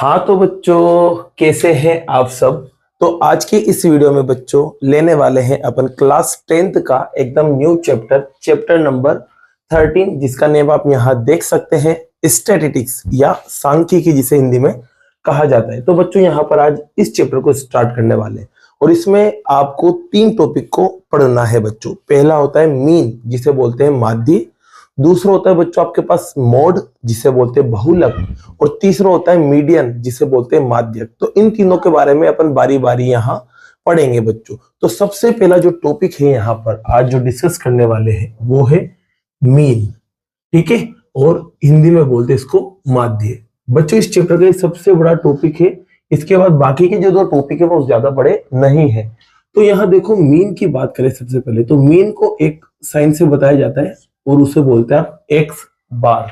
हाँ तो बच्चों, कैसे हैं आप सब। तो आज की इस वीडियो में बच्चों लेने वाले हैं अपन क्लास 10th का एकदम न्यू चैप्टर नंबर 13, जिसका नेम आप यहाँ देख सकते हैं, स्टैटिस्टिक्स या सांख्यिकी जिसे हिंदी में कहा जाता है। तो बच्चों यहाँ पर आज इस चैप्टर को स्टार्ट करने वाले हैं और इसमें आपको 3 टॉपिक को पढ़ना है बच्चों। पहला होता है मीन, जिसे बोलते हैं माध्य। दूसरा होता है बच्चों आपके पास मोड, जिसे बोलते हैं बहुलक। और तीसरा होता है मीडियन, जिसे बोलते हैं माध्यक। तो इन तीनों के बारे में अपन बारी बारी यहाँ पढ़ेंगे बच्चों। तो सबसे पहला जो टॉपिक है यहाँ पर आज जो डिस्कस करने वाले हैं वो है मीन, ठीक है, और हिंदी में बोलते हैं इसको माध्य। बच्चों इस चैप्टर का सबसे बड़ा टॉपिक है। इसके बाद बाकी के जो 2 टॉपिक है वो ज्यादा बड़े नहीं है। तो यहाँ देखो, मीन की बात करें सबसे पहले, तो मीन को एक साइन से बताया जाता है और उसे बोलते हैं आप एक्स बार,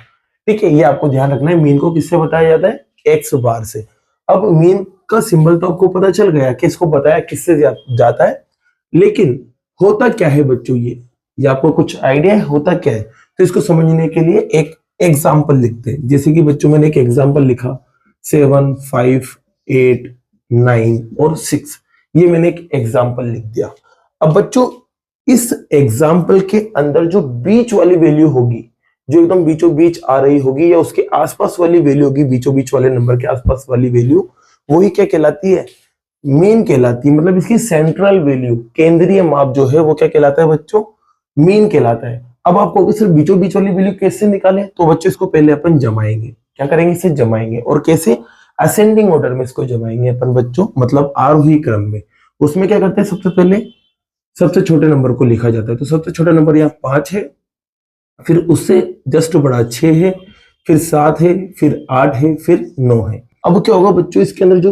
ठीक है। ये आपको ध्यान रखना है, मीन को किससे बताया जाता है, एक्स बार से। अब मीन का सिंबल तो आपको पता चल गया कि इसको बताया किससे जाता है, लेकिन होता क्या है बच्चों, ये आपको कुछ आइडिया है होता क्या है। तो इसको समझने के लिए एक एग्जाम्पल लिखते हैं। जैसे कि बच्चों मैंने एक एग्जाम्पल लिखा 7, 5, 8, 9 और 6, ये मैंने एक एग्जाम्पल लिख दिया। अब बच्चों इस एग्जाम्पल के अंदर जो बीच वाली वैल्यू होगी, जो एकदम बीचों बीच आ रही होगी, या उसके आसपास वाली वैल्यू होगी, बीचों बीच वाले नंबर के आसपास वाली वैल्यू, वही क्या कहलाती है, मीन कहलाती है। मतलब इसकी सेंट्रल वैल्यू, केंद्रीय माप जो है वो क्या कहलाता है बच्चों, मीन कहलाता है। अब आपको सिर्फ बीचों बीच वाली वैल्यू कैसे निकाले, तो बच्चों इसको पहले अपन जमाएंगे। क्या करेंगे, इसे जमाएंगे। और कैसे, असेंडिंग ऑर्डर में इसको जमाएंगे अपन बच्चों, मतलब आरोही क्रम में। उसमें क्या करते हैं, सबसे पहले सबसे छोटे नंबर को लिखा जाता है। तो सबसे छोटा नंबर यहाँ 5 है, फिर उससे जस्ट बड़ा 6 है, फिर 7 है, फिर 8 है, फिर 9 है। अब क्या होगा बच्चों, इसके अंदर जो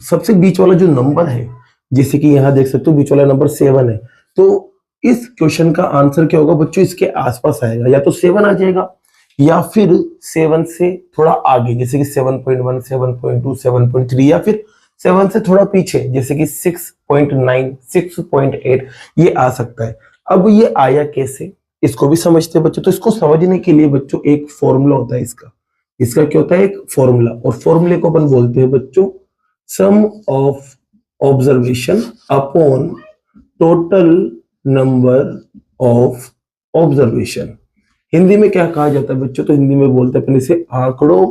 सबसे बीच वाला जो नंबर है, जैसे कि यहाँ देख सकते हो बीच वाला नंबर 7 है, तो इस क्वेश्चन का आंसर क्या होगा बच्चों, इसके आसपास आएगा। या तो 7 आ जाएगा, या फिर 7 से थोड़ा आगे, जैसे कि 7.1, 7.2, 7.3, या फिर 7 से थोड़ा पीछे, जैसे कि 6.9, 6.8, ये आ सकता है। अब ये आया कैसे, इसको भी समझते हैं बच्चों। तो इसको समझने के लिए बच्चों एक फॉर्मूला होता है इसका क्या होता है, एक फॉर्मूला। और फॉर्मूले को अपन बोलते हैं बच्चों sum of observation upon total number of observation. Hindi में क्या कहा जाता है बच्चों, तो हिंदी में बोलते हैं अपन इसे आंकड़ों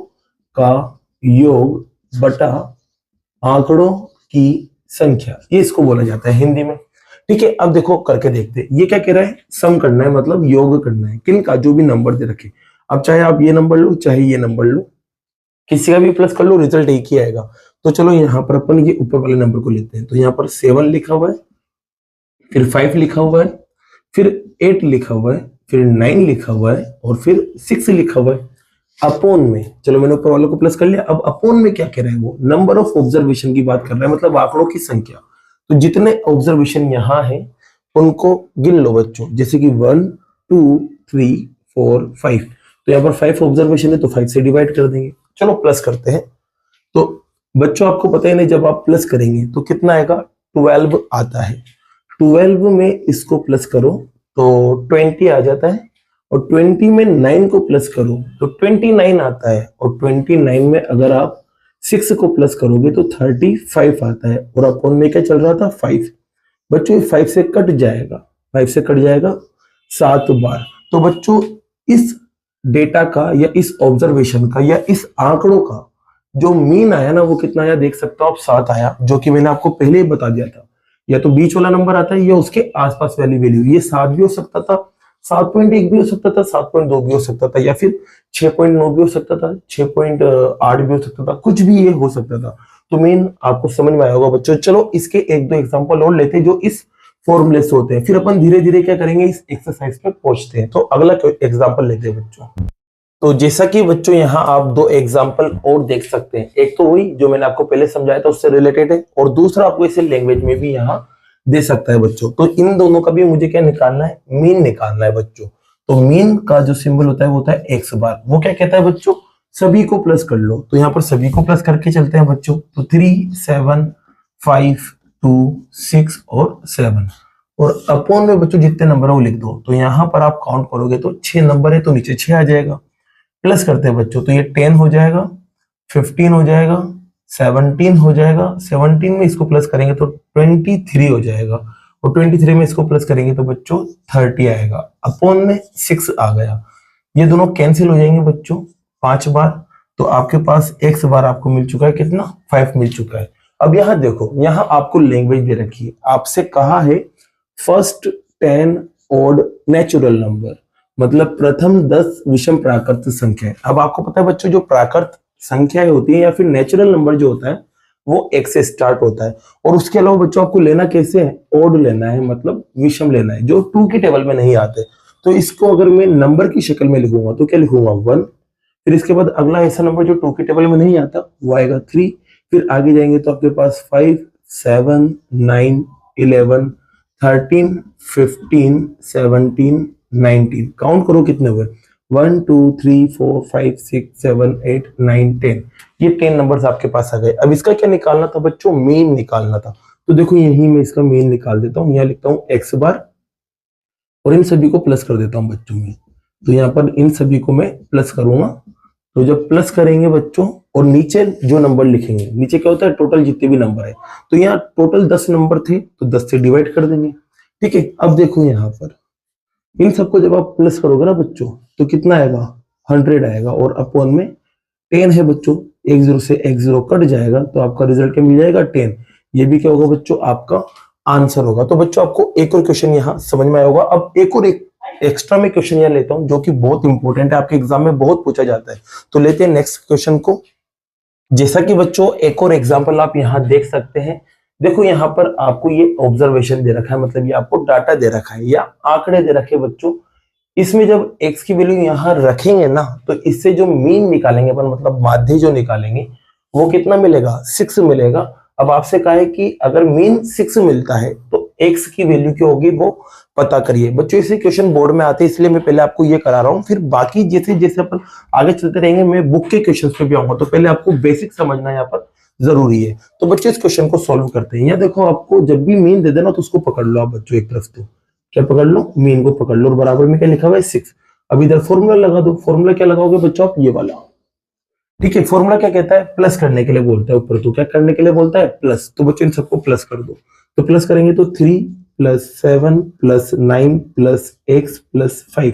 का योग बटा आंकड़ों की संख्या, ये इसको बोला जाता है हिंदी में, ठीक है। अब देखो करके देखते हैं, ये क्या कह रहा है, सम करना है, मतलब योग करना है किनका, जो भी नंबर दे रखे। अब चाहे आप ये नंबर लो, चाहे ये नंबर लो, किसी का भी प्लस कर लो, रिजल्ट एक ही आएगा। तो चलो यहाँ पर अपन ये ऊपर वाले नंबर को लेते हैं। तो यहाँ पर 7 लिखा हुआ है, फिर 5 लिखा हुआ है, फिर 8 लिखा हुआ है, फिर 9 लिखा हुआ है, और फिर 6 लिखा हुआ है। अपोन में, चलो मैंने ऊपर वालों को प्लस कर लिया। अब अपोन में क्या कह रहा है, वो नंबर ऑफ ऑब्जर्वेशन की बात कर रहा है, मतलब आंकड़ों की संख्या। तो जितने ऑब्जर्वेशन यहाँ है उनको गिन लो बच्चों, जैसे कि 1, 2, 3, 4, 5। तो यहाँ पर 5 ऑब्जर्वेशन है, तो 5 से डिवाइड कर देंगे। चलो प्लस करते हैं। तो बच्चों आपको पता ही नहीं, जब आप प्लस करेंगे तो कितना आएगा, 12 आता है। 12 में इसको प्लस करो तो 20 आ जाता है, और 20 में 9 को प्लस करो तो 29 आता है, और 29 में अगर आप 6 को प्लस करोगे तो 35 आता है। और अपोन में क्या चल रहा था, 5। बच्चों 5 से कट जाएगा, 5 से कट जाएगा 7 बार। तो बच्चों इस डेटा का, या इस ऑब्जर्वेशन का, या इस आंकड़ों का जो मीन आया ना, वो कितना आया देख सकते हो आप, 7 आया, जो कि मैंने आपको पहले ही बता दिया था। या तो बीच वाला नंबर आता है, या उसके आसपास वाली वैल्यू। ये 7 भी हो सकता था, 7.1 भी हो सकता था, 7.2 भी हो सकता था, या फिर 6.9 भी हो सकता था, 6.8 भी हो सकता था, कुछ भी ये हो सकता था। तो मेन आपको समझ में आया होगा बच्चों। चलो इसके 1-2 एग्जांपल और लेते हैं जो इस फॉर्मूले से होते हैं, फिर अपन धीरे धीरे क्या करेंगे, इस एक्सरसाइज पे पहुंचते हैं। तो अगला एग्जाम्पल लेते हैं बच्चों। तो जैसा कि बच्चों यहाँ आप 2 एग्जाम्पल और देख सकते हैं, एक तो वही जो मैंने आपको पहले समझाया था उससे रिलेटेड है, और दूसरा आपको इसे लैंग्वेज में भी यहाँ दे सकता है बच्चों। तो इन दोनों का भी मुझे क्या निकालना है, मीन निकालना है बच्चों। तो मीन का जो सिंबल होता है वो होता है एक्स बार। वो क्या कहता है बच्चों, सभी को प्लस कर लो। तो यहाँ पर सभी को प्लस करके चलते हैं बच्चों। तो 3, 7, 5, 2, 6 और 7, और अपोन में बच्चों जितने नंबर है वो लिख दो। तो यहाँ पर आप काउंट करोगे तो 6 नंबर है, तो नीचे 6 आ जाएगा। प्लस करते हैं बच्चों, तो ये 10 हो जाएगा, 15 हो जाएगा, 17 हो जाएगा, 17 में इसको प्लस करेंगे तो 23 हो जाएगा, और 23 में इसको प्लस करेंगे तो बच्चों 30 आएगा, अपॉन में 6 आ गया। ये दोनों कैंसिल हो जाएंगे बच्चों 5 बार, तो आपके पास x बार आपको मिल चुका है कितना, 5 मिल चुका है। अब यहाँ देखो, यहाँ आपको लैंग्वेज दे रखी है, आपसे कहा है फर्स्ट 10 ओड नेचुरल नंबर, मतलब प्रथम 10 विषम प्राकृत संख्या। अब आपको पता है बच्चों, जो प्राकृत संख्याएं होती है या फिर नेचुरल नंबर जो होता है वो एक से स्टार्ट होता है, और उसके अलावा बच्चों आपको लेना कैसे है, ओड लेना है, मतलब विषम लेना है, जो 2 की टेबल में नहीं आते। तो इसको अगर मैं नंबर की शक्ल में लिखूंगा तो क्या लिखूंगा, 1, फिर इसके बाद अगला ऐसा नंबर जो 2 की टेबल में नहीं आता वो आएगा 3, फिर आगे जाएंगे तो आपके पास 5, 7, 9, 11, 13, 15, 17, 19, काउंट करो कितने हुए, 1, 2, 3, 4, 5, 6, 7, 8, 9, 10, ये 10 नंबर्स आपके पास आ गए। अब इसका क्या निकालना था बच्चों, मीन निकालना था। तो देखो यही मैं इसका मीन निकाल देता हूँ, यहाँ लिखता हूँ x बार, और इन सभी को प्लस कर देता हूँ बच्चों में। तो यहाँ पर इन सभी को मैं प्लस करूंगा, तो जब प्लस करेंगे बच्चों और नीचे जो नंबर लिखेंगे, नीचे क्या होता है टोटल जितने भी नंबर है, तो यहाँ टोटल 10 नंबर थे तो 10 से डिवाइड कर देंगे। ठीक है, अब देखो यहाँ पर इन सबको जब आप प्लस करोगे ना बच्चों तो कितना आएगा, 100 आएगा, और अपॉन में 10 है बच्चों, एक जीरो से एक जीरो कट जाएगा तो आपका रिजल्ट क्या मिल जाएगा, 10। ये भी क्या होगा बच्चों, आपका आंसर होगा। तो बच्चों आपको एक और क्वेश्चन यहाँ समझ में आया होगा। अब एक और एक एक्स्ट्रा में क्वेश्चन यहाँ लेता हूं जो कि बहुत इंपॉर्टेंट है, आपके एग्जाम में बहुत पूछा जाता है। तो लेते हैं नेक्स्ट क्वेश्चन को। जैसा कि बच्चों एक और एग्जाम्पल आप यहाँ देख सकते हैं, देखो यहाँ पर आपको ये ऑब्जर्वेशन दे रखा है, मतलब ये आपको डाटा दे रखा है या आंकड़े दे रखे बच्चों। इसमें जब x की वैल्यू यहाँ रखेंगे ना तो इससे जो मीन निकालेंगे अपन, मतलब माध्य जो निकालेंगे वो कितना मिलेगा, 6 मिलेगा। अब आपसे कहा है कि अगर मीन 6 मिलता है तो x की वैल्यू क्या होगी वो पता करिए। बच्चों इसे क्वेश्चन बोर्ड में आते हैं इसलिए मैं पहले आपको ये करा रहा हूँ, फिर बाकी जैसे जैसे अपन आगे चलते रहेंगे मैं बुक के क्वेश्चन पे भी आऊंगा, तो पहले आपको बेसिक समझना यहाँ पर जरूरी है। तो बच्चों इस क्वेश्चन को सॉल्व करते हैं। यहाँ देखो आपको जब भी मीन दे देना तो उसको पकड़ लो आप बच्चों, एक तरफ तो क्या पकड़ लो, मीन को पकड़ लो, और बराबर में क्या लिखा हुआ है 6। अब इधर फॉर्मूला लगा दो, फॉर्मूला क्या लगाओगे बच्चों आप, ये वाला। ठीक है, फॉर्मूला क्या कहता है, प्लस करने के लिए बोलता है ऊपर, तो क्या करने के लिए बोलता है, प्लस। तो बच्चों इन सबको प्लस कर दो, तो प्लस करेंगे तो 3 plus 7 plus 9 plus x plus 5,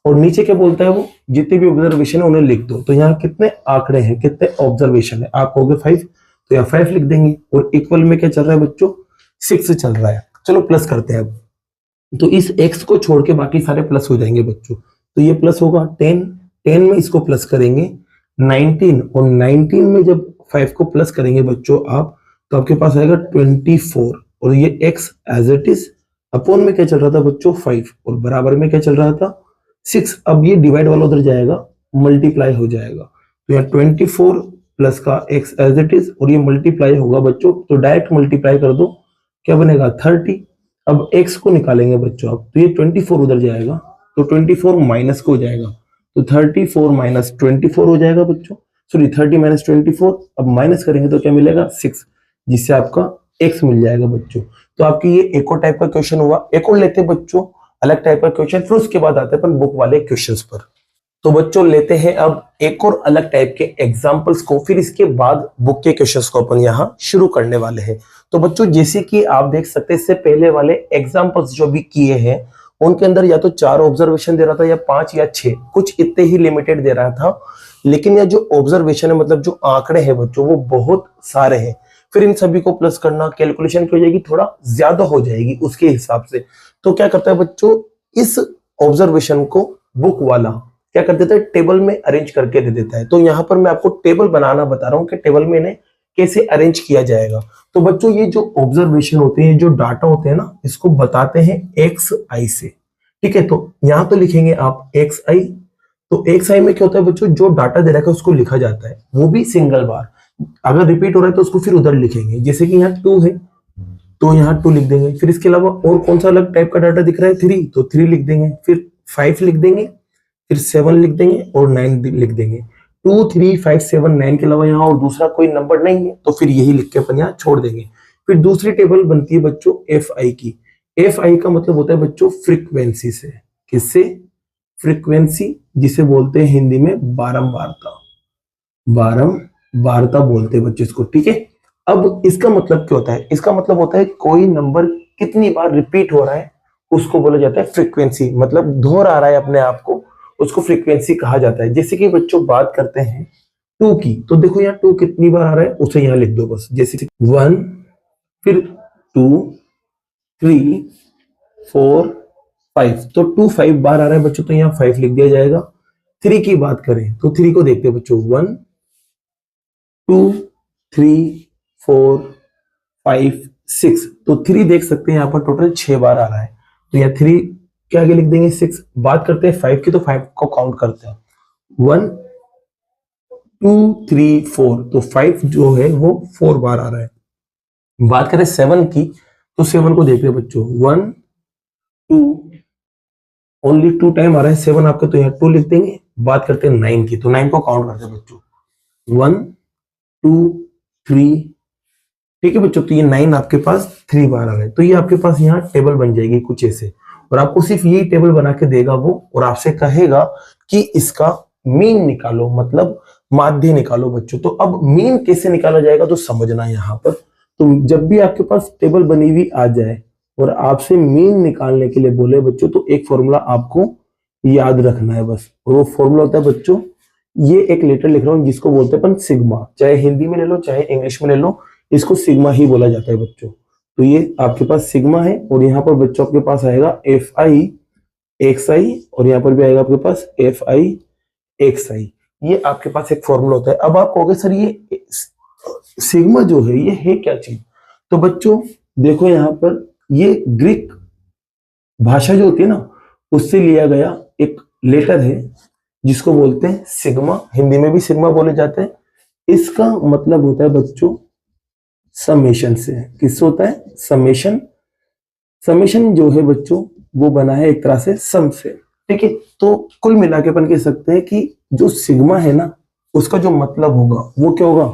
और नीचे क्या बोलता है वो, जितने भी ऑब्जर्वेशन है उन्हें लिख दो। तो यहाँ कितने आंकड़े हैं, कितने ऑब्जर्वेशन है, आप कहोगे 5, तो यहाँ 5 लिख देंगे, और इक्वल में क्या चल रहा है बच्चों, 6 चल रहा है। चलो प्लस करते हैं अब, तो इस x को छोड़ के बाकी सारे प्लस हो जाएंगे बच्चों। तो ये प्लस होगा 10, 10 में इसको प्लस करेंगे 19, और 19 में जब 5 को प्लस करेंगे बच्चों आप, तो आपके पास आएगा 24, और ये x as it is, upon में क्या चल रहा था बच्चों 5, और बराबर में क्या चल रहा था 6। अब ये डिवाइड वाला उधर जाएगा, मल्टीप्लाई हो जाएगा, तो यहाँ 24 प्लस का x एज इट इज, और ये मल्टीप्लाई होगा बच्चों, तो डायरेक्ट मल्टीप्लाई कर दो, क्या बनेगा 30। अब x को निकालेंगे बच्चों आप, तो ये 24 उधर जाएगा, तो 24 माइनस को हो जाएगा, तो 34 माइनस 24 हो जाएगा बच्चों, सॉरी 30 माइनस 24। अब माइनस करेंगे तो क्या मिलेगा 6, जिससे आपका x मिल जाएगा बच्चों। तो आपकी ये एक और टाइप का क्वेश्चन हुआ। एक और लेते हैं बच्चों अलग टाइप का क्वेश्चन, फिर उसके बाद आते हैं अपन बुक वाले क्वेश्चंस पर। तो बच्चों लेते हैं अब एक और अलग टाइप के एग्जाम्पल्स को, फिर इसके बाद बुक के क्वेश्चंस को अपन यहाँ शुरू करने वाले हैं। तो बच्चों जैसे कि आप देख सकते हैं इससे पहले वाले एग्जाम्पल्स जो भी किए हैं उनके अंदर या तो 4 ऑब्जर्वेशन दे रहा था या 5 या 6, कुछ इतने ही लिमिटेड दे रहा था। लेकिन यह जो ऑब्जर्वेशन है, मतलब जो आंकड़े हैं बच्चों वो बहुत सारे हैं, फिर इन सभी को प्लस करना, कैलकुलेशन की हो जाएगी, थोड़ा ज्यादा हो जाएगी उसके हिसाब से। तो क्या करता है बच्चों, इस ऑब्जर्वेशन को बुक वाला क्या कर देता है, टेबल में अरेंज करके दे देता है। तो यहाँ पर मैं आपको टेबल बनाना बता रहा हूँ कि टेबल में इन्हें कैसे अरेंज किया जाएगा। तो बच्चों ये जो ऑब्जर्वेशन होते हैं, जो डाटा होते हैं ना, इसको बताते हैं एक्स आई से। ठीक है, तो यहाँ तो लिखेंगे आप एक्स आई। तो एक्स आई में क्या होता है बच्चों, जो डाटा दे रखा है उसको लिखा जाता है, वो भी सिंगल बार। अगर रिपीट हो रहा है तो उसको फिर उधर लिखेंगे, जैसे कि यहाँ 2 है तो यहाँ 2 लिख देंगे। फिर इसके अलावा और कौन सा अलग टाइप का डाटा दिख रहा है, 3, तो 3 लिख देंगे। फिर 5 लिख देंगे, फिर 7 लिख देंगे, और 9 लिख देंगे। 2, 3, 5, 7, 9 के अलावा यहाँ और दूसरा कोई नंबर नहीं है, तो फिर यही लिख के अपन यहाँ छोड़ देंगे। फिर दूसरी टेबल बनती है बच्चों एफ आई की। एफ आई का मतलब होता है बच्चों फ्रीक्वेंसी से। किससे, फ्रीक्वेंसी, जिसे बोलते हैं हिंदी में बारंबारता। बारंबारता, वार्ता बोलते हैं बच्चों इसको, ठीक है। अब इसका मतलब क्या होता है, इसका मतलब होता है कोई नंबर कितनी बार रिपीट हो रहा है उसको बोला जाता है फ्रीक्वेंसी, मतलब दोहरा रहा है अपने आप को, उसको फ्रीक्वेंसी कहा जाता है। जैसे कि बच्चों बात करते हैं टू की, तो देखो यहाँ टू कितनी बार आ रहा है उसे यहाँ लिख दो बस, जैसे 1, फिर 2, 3, 4, 5, तो 2 5 बार आ रहा है बच्चों, तो यहाँ 5 लिख दिया जाएगा। 3 की बात करें तो 3 को देखते हैं बच्चों, 1, 2, 3, 4, 5, 6, तो 3 देख सकते हैं यहाँ पर टोटल 6 बार आ रहा है, तो यहाँ 3 के आगे लिख देंगे 6। बात करते हैं 5 की, तो 5 को काउंट करते हैं, 1, 2, 3, 4, तो 5 जो है वो 4 बार आ रहा है। बात करें 7 की, तो 7 को देखते हैं बच्चों, 1, 2, ओनली 2 टाइम आ रहा है 7 आपका, तो यहाँ 2 लिख देंगे। बात करते हैं 9 की, तो 9 को काउंट करते हैं बच्चों, 1, 2, 3, ठीक है बच्चों, तो ये 9 आपके पास 3 बार आ रहा है। तो ये आपके पास यहाँ टेबल बन जाएगी कुछ ऐसे, और आपको सिर्फ यही टेबल बना के देगा वो, और आपसे कहेगा कि इसका मीन निकालो, मतलब माध्य निकालो बच्चों। तो अब मीन कैसे निकाला जाएगा तो समझना यहाँ पर। तो जब भी आपके पास टेबल बनी हुई आ जाए और आपसे मीन निकालने के लिए बोले बच्चों, तो एक फॉर्मूला आपको याद रखना है बस, और वो फॉर्मूला होता है बच्चों, ये एक लेटर लिख रहा हूँ जिसको बोलते हैं अपन सिग्मा, चाहे हिंदी में ले लो चाहे इंग्लिश में ले लो, इसको सिग्मा ही बोला जाता है बच्चों। तो ये आपके पास सिग्मा है, और यहाँ पर बच्चों आपके पास आएगा एफ आई एक्स आई, और यहाँ पर भी आएगा आपके पास एफ आई एक्स आई। ये आपके पास एक फॉर्मूला होता है। अब आप कहोगे सर ये सिग्मा जो है ये है क्या चीज, तो बच्चों देखो यहाँ पर ये ग्रीक भाषा जो होती है ना उससे लिया गया एक लेटर है जिसको बोलते हैं सिग्मा, हिंदी में भी सिग्मा बोले जाते हैं। इसका मतलब होता है बच्चों समेशन से, किससे होता है, समेशन। समेशन जो है बच्चों वो बना है एक तरह से सम से, ठीक है। तो कुल मिला के अपन कह सकते हैं कि जो सिग्मा है ना उसका जो मतलब होगा वो क्या होगा,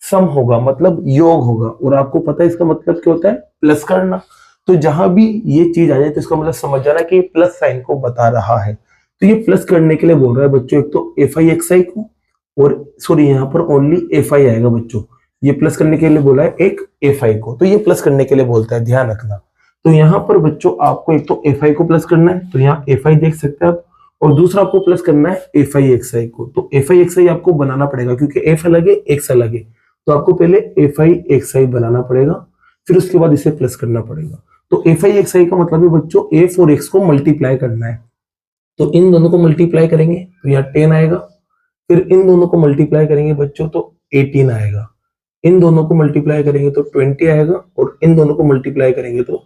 सम होगा, मतलब योग होगा। और आपको पता है इसका मतलब क्या होता है, प्लस करना। तो जहां भी ये चीज आ जाए तो इसका मतलब समझ जाना कि प्लस साइन को बता रहा है। तो ये प्लस करने के लिए बोल रहा है बच्चों, एक तो एफ आई एक्स आई को, और सॉरी यहाँ पर ओनली एफ आई आएगा बच्चों, ये प्लस करने के लिए बोला है एक एफ आई को, तो ये प्लस करने के लिए बोलता है, ध्यान रखना। तो यहाँ पर बच्चों आपको एक तो एफ आई को प्लस करना है, तो यहाँ एफ आई देख सकते हैं आप, और दूसरा आपको प्लस करना है एफ आई एक्स आई को। तो एफ आई एक्स आई आपको बनाना पड़ेगा क्योंकि एफ अलग है एक्स अलग है, तो आपको पहले एफ आई एक्स आई बनाना पड़ेगा, फिर उसके बाद इसे प्लस करना पड़ेगा। तो एफ आई एक्स आई का मतलब है बच्चों एफ और एक्स को मल्टीप्लाई करना है, तो इन दोनों को मल्टीप्लाई करेंगे तो यहाँ 10 आएगा, फिर इन दोनों को मल्टीप्लाई करेंगे बच्चों तो 18 आएगा, इन दोनों को मल्टीप्लाई करेंगे तो 20 आएगा, और इन दोनों को मल्टीप्लाई करेंगे तो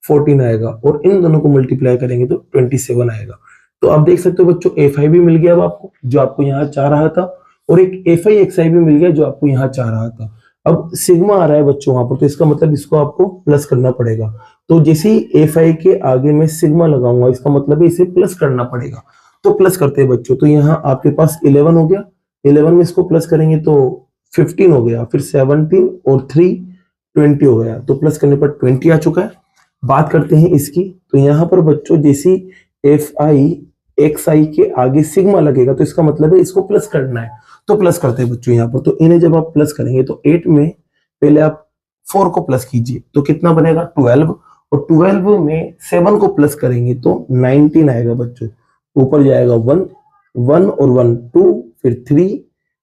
14 आएगा, और इन दोनों को मल्टीप्लाई करेंगे तो 27 आएगा। तो आप देख सकते हो बच्चों एफ आई भी मिल गया अब आपको जो आपको यहाँ चाह रहा था, और एक एफ आई एक्स आई भी मिल गया जो आपको यहाँ चाह रहा था। अब सिग्मा आ रहा है बच्चों वहां पर, तो इसका मतलब इसको आपको प्लस करना पड़ेगा। तो जैसे ही एफ आई के आगे में सिग्मा लगाऊंगा इसका मतलब है इसे प्लस करना पड़ेगा, तो प्लस करते हैं बच्चों। तो यहाँ आपके पास 11 हो गया, 11 में इसको प्लस करेंगे तो 15 हो गया, फिर 17 और 3 20 हो गया, तो प्लस करने पर 20 आ चुका है। बात करते हैं इसकी, तो यहाँ पर बच्चों जैसे एफ आई एक्स आई के आगे सिग्मा लगेगा तो इसका मतलब है इसको प्लस करना है, तो प्लस करते हैं बच्चों यहाँ पर। तो इन्हें जब आप प्लस करेंगे तो 8 में पहले आप 4 को प्लस कीजिए तो कितना बनेगा 12, और 12 में 7 को प्लस करेंगे तो 19 आएगा बच्चों। ऊपर जाएगा 1 1 और 1 2, फिर 3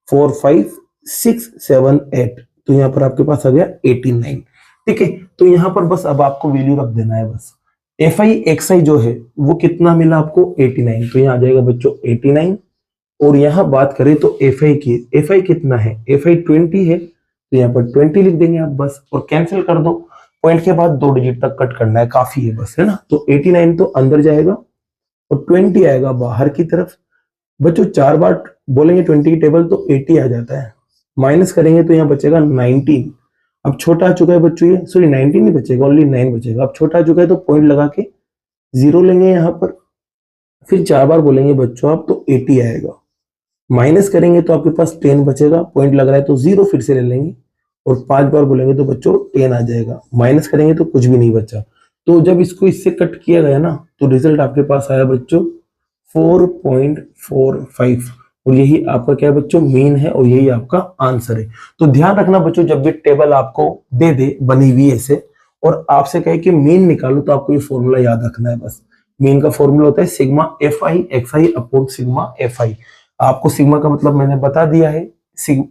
4 5 6 7 8, तो यहाँ पर आपके पास आ गया 89, ठीक है। तो यहाँ पर बस अब आपको वैल्यू रख देना है बस। एफ आई एक्स आई जो है वो कितना मिला आपको 89, तो यहाँ आ जाएगा बच्चों 89। और यहाँ बात करें तो एफ आई की, एफ आई कितना है, एफ आई 20 है, तो यहाँ पर 20 लिख देंगे आप बस, और कैंसिल कर दो, पॉइंट के बाद 2 डिजिट तक कट करना है, काफी है बस, है ना। तो 89 तो अंदर जाएगा और 20 आएगा बाहर की तरफ। बच्चों 4 बार बोलेंगे 20 की टेबल तो 80 आ जाता है, माइनस करेंगे तो यहाँ बचेगा 19। अब छोटा आ चुका है बच्चों ये, सॉरी 19 नहीं बचेगा, ओनली 9 बचेगा। अब छोटा आ चुका है तो पॉइंट लगा के 0 लेंगे यहाँ पर, फिर 4 बार बोलेंगे बच्चों आप तो 80 आएगा, माइनस करेंगे तो आपके पास 10 बचेगा, पॉइंट लग रहा है तो 0 फिर से ले लेंगे, और 5 बार बोलेंगे तो बच्चों 10 आ जाएगा, माइनस करेंगे तो कुछ भी नहीं बचा। तो जब इसको इससे कट किया गया ना तो रिजल्ट आपके पास आया बच्चों 4.45, और यही आपका क्या है बच्चों, मीन है, और यही आपका आंसर है। तो ध्यान रखना बच्चों, जब भी टेबल आपको दे दे बनी हुई ऐसे और आपसे कहे कि मीन निकालो, तो आपको ये फॉर्मूला याद रखना है बस। मीन का फॉर्मूला होता है sigma F I x I upon sigma F I. आपको सिग्मा का मतलब मैंने बता दिया है,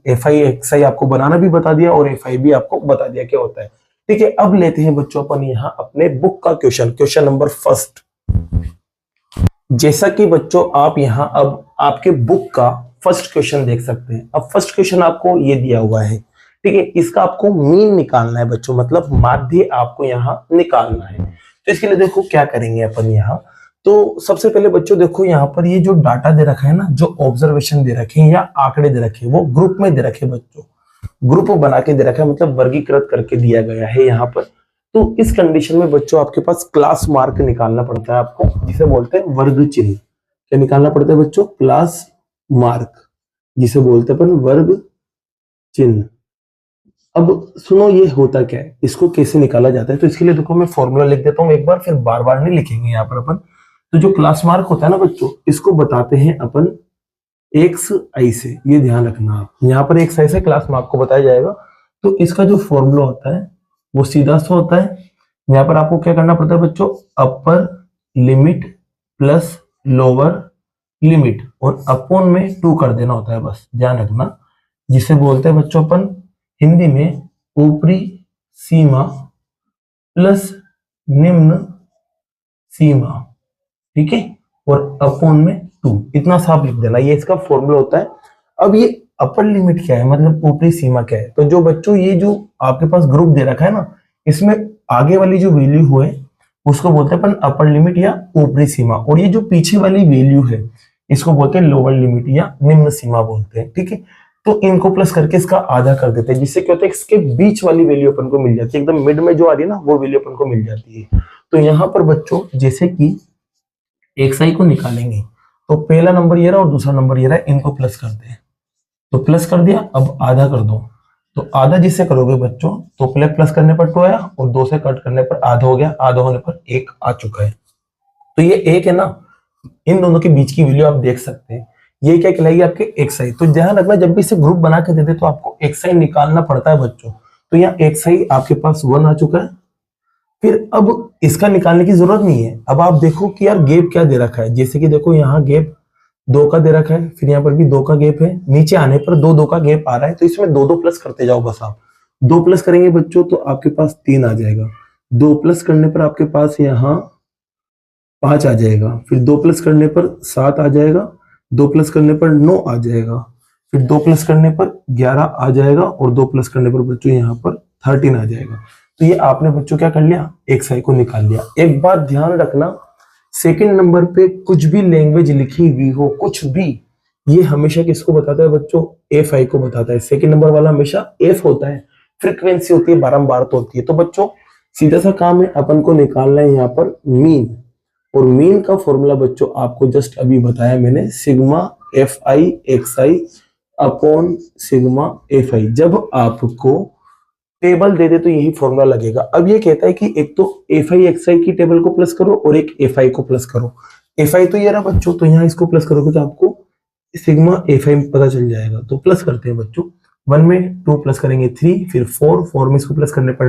एफ आई एक्स आई आपको बनाना भी बता दिया, और एफ आई भी आपको बता दिया क्या होता है। ठीक है, अब लेते हैं बच्चों अपन यहाँ अपने बुक का क्वेश्चन, क्वेश्चन नंबर फर्स्ट। जैसा कि बच्चों आप यहाँ अब आपके बुक का फर्स्ट क्वेश्चन देख सकते हैं। अब फर्स्ट क्वेश्चन आपको ये दिया हुआ है, ठीक है, इसका आपको मीन निकालना है बच्चों, मतलब माध्य आपको यहाँ निकालना है। तो इसके लिए देखो क्या करेंगे अपन यहाँ। तो सबसे पहले बच्चों देखो यहाँ पर ये जो डाटा दे रखा है ना, जो ऑब्जर्वेशन दे रखे हैं या आंकड़े दे रखे हैं, वो ग्रुप में दे रखे बच्चों, ग्रुप बना के दे रखा है, मतलब वर्गीकृत करके दिया गया है यहाँ पर। तो इस कंडीशन में बच्चों आपके पास क्लास मार्क निकालना पड़ता है आपको, जिसे बोलते हैं वर्ग चिन्ह। क्या निकालना पड़ता है बच्चों, क्लास मार्क, जिसे बोलते हैं अपन वर्ग चिन्ह। अब सुनो ये होता क्या है, इसको कैसे निकाला जाता है। तो इसके लिए देखो मैं फॉर्मूला लिख देता हूं एक बार, फिर बार बार नहीं लिखेंगे यहाँ पर अपन। तो जो क्लास मार्क होता है ना बच्चों, इसको बताते हैं अपन एक्स आई से, ये ध्यान रखना आप। यहाँ पर एक्स आई से क्लास मार्क को बताया जाएगा। तो इसका जो फॉर्मूला होता है वो सीधा सा होता है। यहाँ पर आपको क्या करना पड़ता है बच्चों, upper limit plus lower limit, और अपॉन में 2 कर देना होता है, बस ध्यान रखना। जिसे बोलते हैं बच्चों अपन हिंदी में ऊपरी सीमा प्लस निम्न सीमा, ठीक है, और अपॉन में 2, इतना साफ लिख देना, ये इसका फॉर्मूला होता है। अब ये अपर लिमिट क्या है, मतलब ऊपरी सीमा क्या है। तो जो बच्चों ये जो आपके पास ग्रुप दे रखा है ना, इसमें आगे वाली जो वैल्यू है उसको बोलते हैं अपन अपर लिमिट या ऊपरी सीमा, और ये जो पीछे वाली वैल्यू है इसको बोलते हैं लोअर लिमिट या निम्न सीमा बोलते हैं, ठीक है। तो इनको प्लस करके इसका आधा कर देते हैं, जिससे क्या होता है इसके बीच वाली वैल्यू अपन को मिल जाती है, एकदम मिड में जो आ रही है ना वो वैल्यू अपन को मिल जाती है। तो यहाँ पर बच्चों जैसे कि एक्स आई को निकालेंगे, तो पहला नंबर ये रहा और दूसरा नंबर ये रहा, इनको प्लस करते हैं। तो प्लस कर दिया, अब आधा कर दो। तो आधा जिससे करोगे बच्चों, तो प्लस प्लस करने पर 2 आया और 2 से कट करने पर आधा हो गया, आधा होने पर 1 आ चुका है। तो ये 1 है ना, इन दोनों के बीच की वैल्यू आप देख सकते हैं, ये क्या कहलाएगी आपके एक्स आई। तो ध्यान रखना जब भी इसे ग्रुप बना के देते तो आपको एक्स आई निकालना पड़ता है बच्चों। तो यहाँ एक्स आई आपके पास 1 आ चुका है। फिर अब इसका निकालने की जरूरत नहीं है। अब आप देखो कि यार गैप क्या दे रखा है, जैसे कि देखो यहाँ गैप 2 का दे रखा है, फिर यहाँ पर भी 2 का गैप है, नीचे आने पर 2 2 का गैप आ रहा है। तो इसमें 2 2 प्लस करते जाओ बस आप। 2 प्लस करेंगे बच्चों तो आपके पास 3 आ जाएगा, 2 प्लस करने पर आपके पास यहाँ 5 आ जाएगा, फिर 2 प्लस करने पर 7 आ जाएगा, 2 प्लस करने पर 9 आ जाएगा, फिर 2 प्लस करने पर 11 आ जाएगा, और 2 प्लस करने पर बच्चों यहाँ पर 13 आ जाएगा। तो ये आपने बच्चों क्या कर लिया, एक्स आई को निकाल लिया। एक बात ध्यान रखना, सेकंड नंबर पे कुछ भी लैंग्वेज लिखी हुई हो, कुछ भी, ये हमेशा किसको बताता है बच्चों, एफ आई को बताता है। सेकंड नंबर वाला हमेशा एफ होता है, फ्रीक्वेंसी होती है, बारंबार तो होती है। तो बच्चों सीधा सा काम है, अपन को निकालना है यहाँ पर मीन, और मीन का फॉर्मूला बच्चों आपको जस्ट अभी बताया मैंने, sigma F I x I upon sigma F I. जब आपको टेबल दे दे तो यही फॉर्मूला लगेगा। अब ये कहता है कि एक तो एफ आई एक्स आई की टेबल को प्लस करो और एक एफ आई को प्लस करो। एफ आई तो ये रहा बच्चों, तो यहाँ इसको प्लस करोगे तो आपको सिग्मा एफ आई पता चल जाएगा। तो प्लस करते हैं बच्चों, 1 में 2 प्लस करेंगे 3, फिर 4 में इसको प्लस करने पर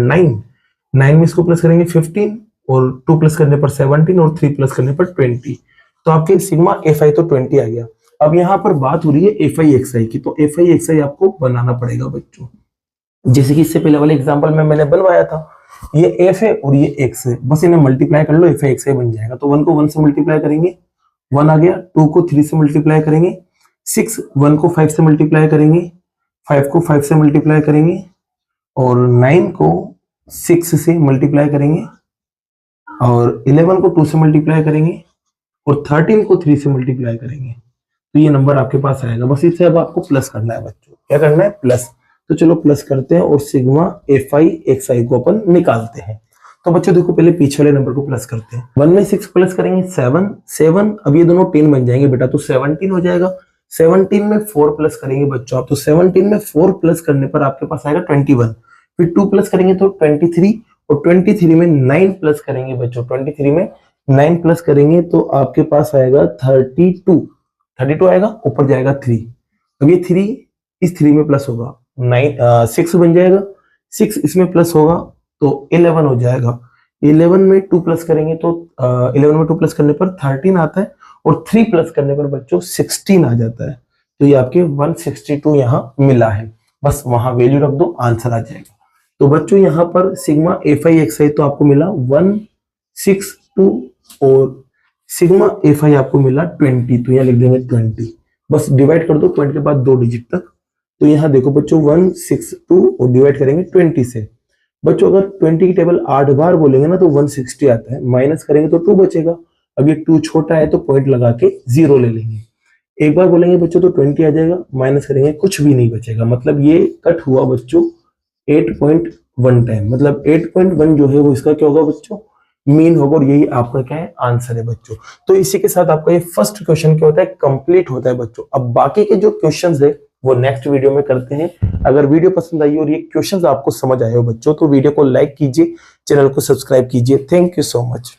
9 में इसको प्लस करेंगे 15, और 2 प्लस करने पर 17, और 3 प्लस करने पर 20। तो आपके सिग्मा एफ आई तो 20 आ गया। अब यहाँ पर बात हो रही है एफ आई एक्स आई की, तो एफ आई एक्स आई आपको बनाना पड़ेगा बच्चों। जैसे कि इससे पहले वाले एग्जांपल में मैंने बनवाया था, ये एफ है और ये एक्स है, बस इन्हें मल्टीप्लाई कर लो, एफ एक्स आई बन जाएगा। तो 1 को 1 से मल्टीप्लाई करेंगे, 1 आ गया, 2 को 3 से मल्टीप्लाई करेंगे, 6, 1 को 5 से मल्टीप्लाई करेंगे, 5 को 5 से मल्टीप्लाई करेंगे, और 9 को 6 से मल्टीप्लाई करेंगे, और 11 को 2 से मल्टीप्लाई करेंगे, और 13 को 3 से मल्टीप्लाई करेंगे। तो ये नंबर आपके पास आएगा। बस इसे अब आपको प्लस करना है बच्चों। क्या करना है, प्लस। तो चलो प्लस करते हैं और सिग्मा एफ आई एक्स आई को अपन निकालते हैं। तो बच्चों देखो पहले पीछे वाले नंबर को प्लस करते हैं। 1 में 6 प्लस करेंगे 7, अब ये दोनों 10 बन जाएंगे बेटा, तो 17 हो जाएगा। 17 में 4 प्लस करेंगे बच्चों आप, तो 17 में 4 प्लस करने पर आपके पास आएगा 21, फिर 2 प्लस करेंगे तो 23, और 23 में 9 प्लस करेंगे बच्चों, 23 में 9 प्लस करेंगे तो आपके पास आएगा 32। 32 आएगा, ऊपर जाएगा 3। अब ये 3 इस 3 में प्लस होगा, 6 बन जाएगा, 6 इसमें प्लस होगा तो 11 हो जाएगा। 11 में 2 प्लस करेंगे तो 11 में 2 प्लस करने पर 13 आता है, और 3 प्लस करने पर बच्चों 16 आ जाता है। तो ये आपके 162 यहाँ मिला है, बस वहां वैल्यू रख दो, आंसर आ जाएगा। तो बच्चों यहाँ पर सिग्मा एफआई एक्सआई तो आपको मिला 162 और सिग्मा एफआई आपको मिला 20, तो यहाँ लिख देंगे 20। बस डिवाइड कर दो 20 के बाद 2 डिजिट तक। तो यहाँ देखो बच्चों 162 और डिवाइड करेंगे 20 से। बच्चों अगर 20 की टेबल 8 बार बोलेंगे ना तो 160 आता है, माइनस करेंगे तो 2 बचेगा। अब ये 2 छोटा है तो पॉइंट लगा के 0 ले लेंगे। एक बार बोलेंगे बच्चों तो 20 आ जाएगा, माइनस करेंगे कुछ भी नहीं बचेगा। मतलब ये कट हुआ बच्चों 8.1 टाइम, मतलब 8.1 जो है वो इसका क्या होगा बच्चों, मीन होगा, और यही आपका क्या है, आंसर है बच्चों। तो इसी के साथ आपका ये फर्स्ट क्वेश्चन क्या होता है, कंप्लीट होता है बच्चों। अब बाकी के जो क्वेश्चंस है वो नेक्स्ट वीडियो में करते हैं। अगर वीडियो पसंद आई और ये क्वेश्चंस आपको समझ आए हो बच्चों, तो वीडियो को लाइक कीजिए, चैनल को सब्सक्राइब कीजिए। Thank you so much.